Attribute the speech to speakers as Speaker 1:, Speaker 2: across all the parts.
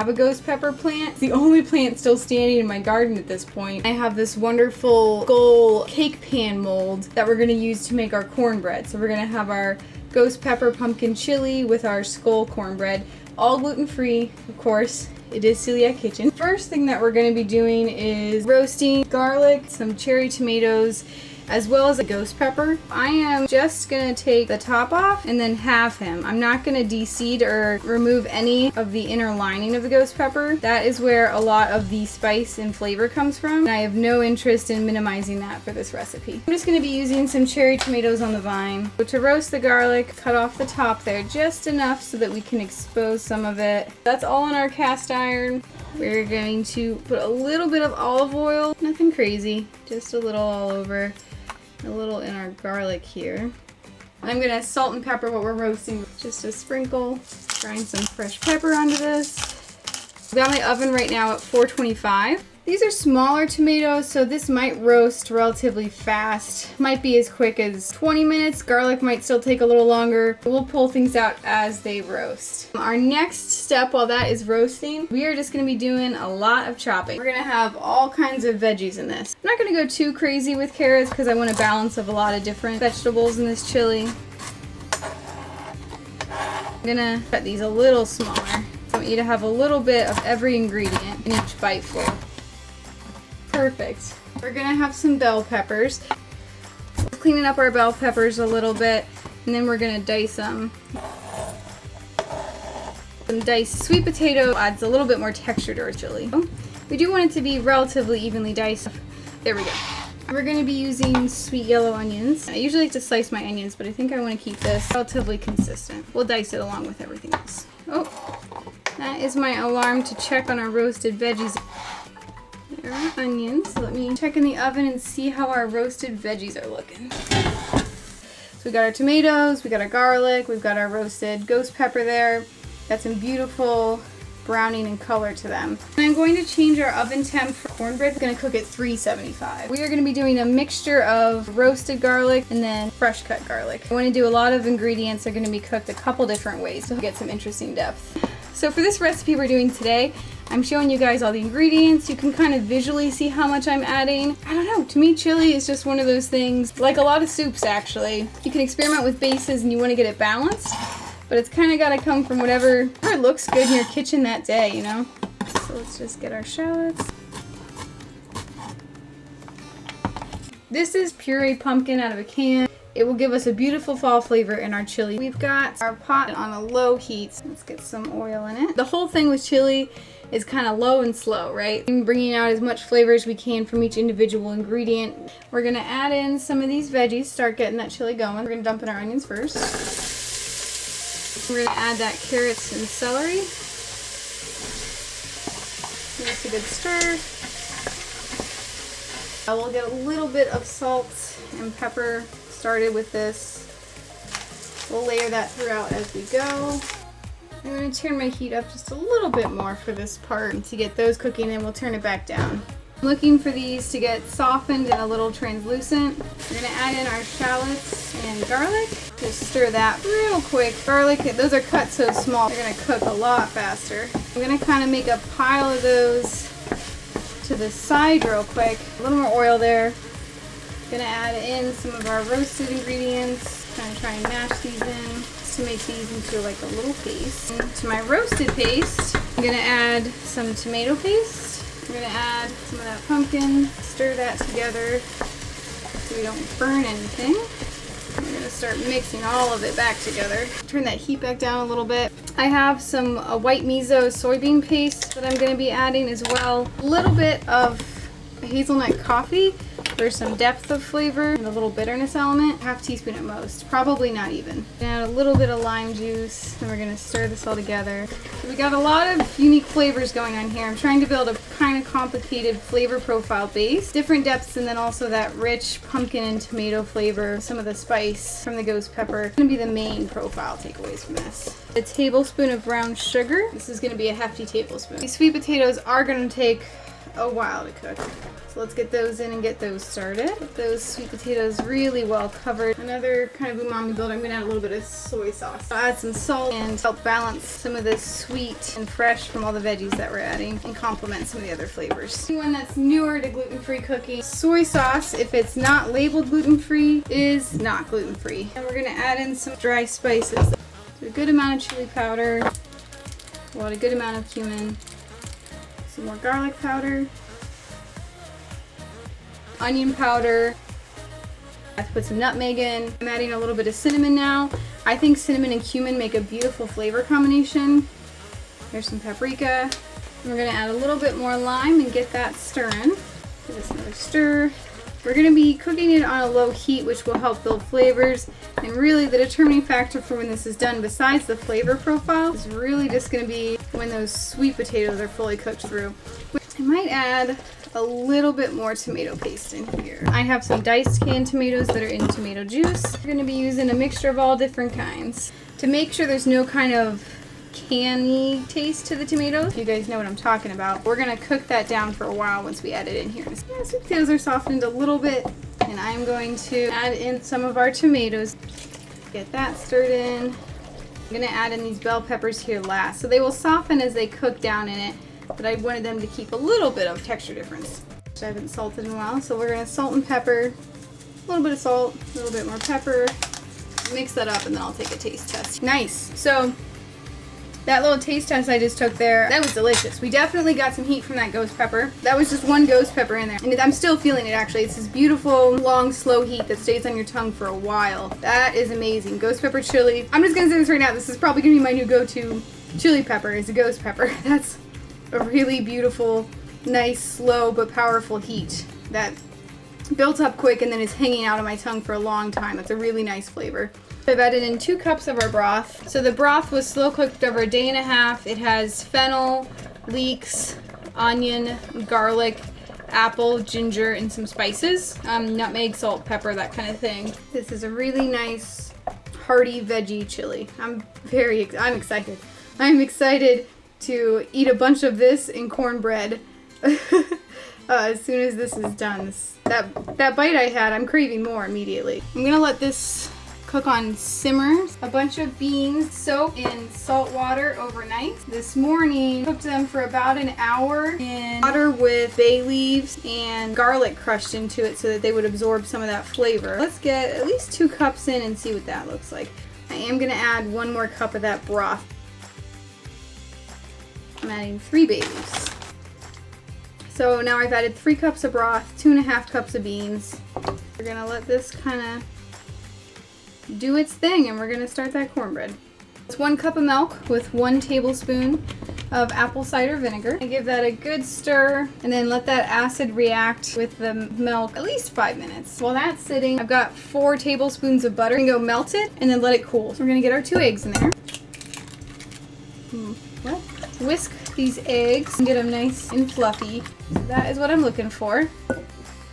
Speaker 1: have a ghost pepper plant. It's the only plant still standing in my garden at this point. I have this wonderful Gold cake pan mold that we're gonna use to make our cornbread. So we're gonna have our ghost pepper pumpkin chili with our skull cornbread, all gluten-free, of course. It is Celiac Kitchen. First thing that we're going to be doing is roasting garlic, some cherry tomatoes, as well as a ghost pepper. I am just going to take the top off and then halve him. I'm not going to de-seed or remove any of the inner lining of the ghost pepper. That is where a lot of the spice and flavor comes from, and I have no interest in minimizing that for this recipe. I'm just going to be using some cherry tomatoes on the vine. So to roast the garlic, cut off the top there just enough so that we can expose some of it. That's all on our cast iron. We're going to put a little bit of olive oil, nothing crazy, just a little all over. A little in our garlic here. I'm gonna salt and pepper what we're roasting. Just a sprinkle. Grind some fresh pepper onto this. I've got my oven right now at 425. These are smaller tomatoes, so this might roast relatively fast. Might be as quick as 20 minutes. Garlic might still take a little longer. We'll pull things out as they roast. Our next step while that is roasting, we are just gonna be doing a lot of chopping. We're gonna have all kinds of veggies in this. I'm not gonna go too crazy with carrots because I want a balance of a lot of different vegetables in this chili. I'm gonna cut these a little smaller. I want you to have a little bit of every ingredient in each biteful. Perfect. We're gonna have some bell peppers. Cleaning up our bell peppers a little bit, and then we're gonna dice them. Some diced sweet potato adds a little bit more texture to our chili. We do want it to be relatively evenly diced. There we go. We're gonna be using sweet yellow onions. I usually like to slice my onions, but I think I wanna keep this relatively consistent. We'll dice it along with everything else. Oh, that is my alarm to check on our roasted veggies. There are onions. Let me check in the oven and see how our roasted veggies are looking. So we got our tomatoes, we got our garlic, we've got our roasted ghost pepper there. Got some beautiful browning and color to them. And I'm going to change our oven temp for cornbread. We're going to cook at 375. We are going to be doing a mixture of roasted garlic and then fresh cut garlic. I want to do a lot of ingredients that are going to be cooked a couple different ways to get some interesting depth. So for this recipe we're doing today, I'm showing you guys all the ingredients. You can kind of visually see how much I'm adding. I don't know, to me chili is just one of those things, like a lot of soups actually. You can experiment with bases and you want to get it balanced, but it's kind of got to come from whatever looks good in your kitchen that day, you know? So let's just get our shallots. This is pureed pumpkin out of a can. It will give us a beautiful fall flavor in our chili. We've got our pot on a low heat. Let's get some oil in it. The whole thing with chili is kind of low and slow, right? And bringing out as much flavor as we can from each individual ingredient. We're gonna add in some of these veggies, start getting that chili going. We're gonna dump in our onions first. We're gonna add that carrots and celery. Give us a good stir. We'll get a little bit of salt and pepper started with this. We'll layer that throughout as we go. I'm going to turn my heat up just a little bit more for this part to get those cooking, and we'll turn it back down. I'm looking for these to get softened and a little translucent. We're going to add in our shallots and garlic. Just stir that real quick. Garlic, those are cut so small, they're going to cook a lot faster. I'm going to kind of make a pile of those to the side real quick. A little more oil there. Gonna add in some of our roasted ingredients. Kind of try and mash these in to make these into like a little paste. To my roasted paste, I'm gonna add some tomato paste. I'm gonna add some of that pumpkin. Stir that together so we don't burn anything. We're gonna start mixing all of it back together. Turn that heat back down a little bit. I have some white miso soybean paste that I'm gonna be adding as well. A little bit of hazelnut coffee for some depth of flavor and a little bitterness element. Half teaspoon at most, probably not even. Add a little bit of lime juice, and we're gonna stir this all together. So we got a lot of unique flavors going on here. I'm trying to build a kind of complicated flavor profile base, different depths, and then also that rich pumpkin and tomato flavor, some of the spice from the ghost pepper. It's gonna be the main profile takeaways from this. A tablespoon of brown sugar. This is gonna be a hefty tablespoon. These sweet potatoes are gonna take a while to cook. So let's get those in and get those started. Get those sweet potatoes really well covered. Another kind of umami builder, I'm gonna add a little bit of soy sauce. I'll add some salt and help balance some of this sweet and fresh from all the veggies that we're adding and complement some of the other flavors. Anyone that's newer to gluten-free cooking, soy sauce, if it's not labeled gluten-free, is not gluten-free. And we're gonna add in some dry spices. So a good amount of chili powder, a good amount of cumin, some more garlic powder, onion powder. I have to put some nutmeg in. I'm adding a little bit of cinnamon now. I think cinnamon and cumin make a beautiful flavor combination. There's some paprika. We're gonna add a little bit more lime and get that stirring. Give this another stir. We're gonna be cooking it on a low heat, which will help build flavors. And really the determining factor for when this is done, besides the flavor profile, is really just gonna be when those sweet potatoes are fully cooked through. I might add a little bit more tomato paste in here. I have some diced canned tomatoes that are in tomato juice. We're gonna be using a mixture of all different kinds to make sure there's no kind of canny taste to the tomatoes. If you guys know what I'm talking about. We're gonna cook that down for a while once we add it in here. Yeah, sweet potatoes are softened a little bit, and I'm going to add in some of our tomatoes. Get that stirred in. I'm gonna add in these bell peppers here last. So they will soften as they cook down in it, but I wanted them to keep a little bit of texture difference. Which I haven't salted in a while, so we're gonna salt and pepper. A little bit of salt, a little bit more pepper. Mix that up and then I'll take a taste test. Nice. So that little taste test I just took there, that was delicious. We definitely got some heat from that ghost pepper. That was just one ghost pepper in there. And I'm still feeling it actually. It's this beautiful, long, slow heat that stays on your tongue for a while. That is amazing. Ghost pepper chili. I'm just gonna say this right now. This is probably gonna be my new go-to chili pepper, is a ghost pepper. That's a really beautiful, nice, slow, but powerful heat that built up quick and then is hanging out of my tongue for a long time. That's a really nice flavor. I've added in 2 cups of our broth. So the broth was slow cooked over a day and a half. It has fennel, leeks, onion, garlic, apple, ginger, and some spices. Nutmeg, salt, pepper, that kind of thing. This is a really nice, hearty veggie chili. I'm excited. I'm excited to eat a bunch of this in cornbread as soon as this is done. That bite I had, I'm craving more immediately. I'm gonna let this cook on simmer. A bunch of beans soaked in salt water overnight. This morning, cooked them for about an hour in water with bay leaves and garlic crushed into it so that they would absorb some of that flavor. Let's get at least 2 cups in and see what that looks like. I am gonna add 1 more cup of that broth. I'm adding 3 bay leaves. So now I've added 3 cups of broth, 2.5 cups of beans. We're gonna let this kind of do its thing and we're gonna start that cornbread. It's 1 cup of milk with 1 tablespoon of apple cider vinegar. I give that a good stir and then let that acid react with the milk at least 5 minutes. While that's sitting, I've got 4 tablespoons of butter. I'm gonna go melt it and then let it cool. So we're gonna get our 2 eggs in there. Whisk these eggs and get them nice and fluffy. So that is what I'm looking for.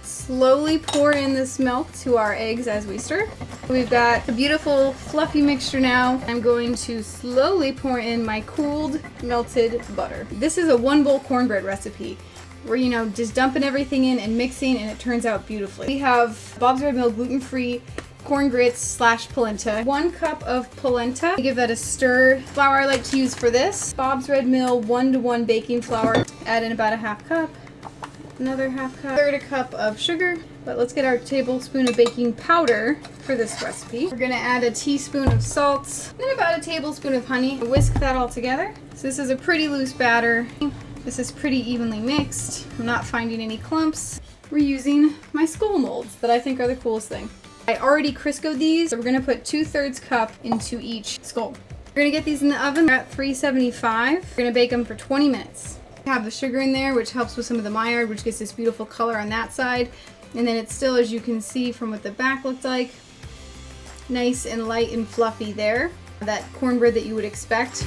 Speaker 1: Slowly pour in this milk to our eggs as we stir. We've got a beautiful fluffy mixture now. I'm going to slowly pour in my cooled melted butter. This is a 1 bowl cornbread recipe where, just dumping everything in and mixing and it turns out beautifully. We have Bob's Red Mill gluten-free corn grits / polenta. 1 cup of polenta. I give that a stir. Flour I like to use for this. Bob's Red Mill 1-to-1 baking flour. Add in about a 1/2 cup. Another 1/2 cup. 1/3 cup of sugar. But let's get our tablespoon of baking powder for this recipe. We're gonna add a teaspoon of salt and about a tablespoon of honey. Whisk that all together. So this is a pretty loose batter. This is pretty evenly mixed. I'm not finding any clumps. We're using my skull molds that I think are the coolest thing. I already Criscoed these, so we're gonna put 2/3 cup into each skull. We're gonna get these in the oven at 375. We're gonna bake them for 20 minutes. We have the sugar in there, which helps with some of the Maillard, which gets this beautiful color on that side. And then it's still, as you can see from what the back looked like, nice and light and fluffy there. That cornbread that you would expect.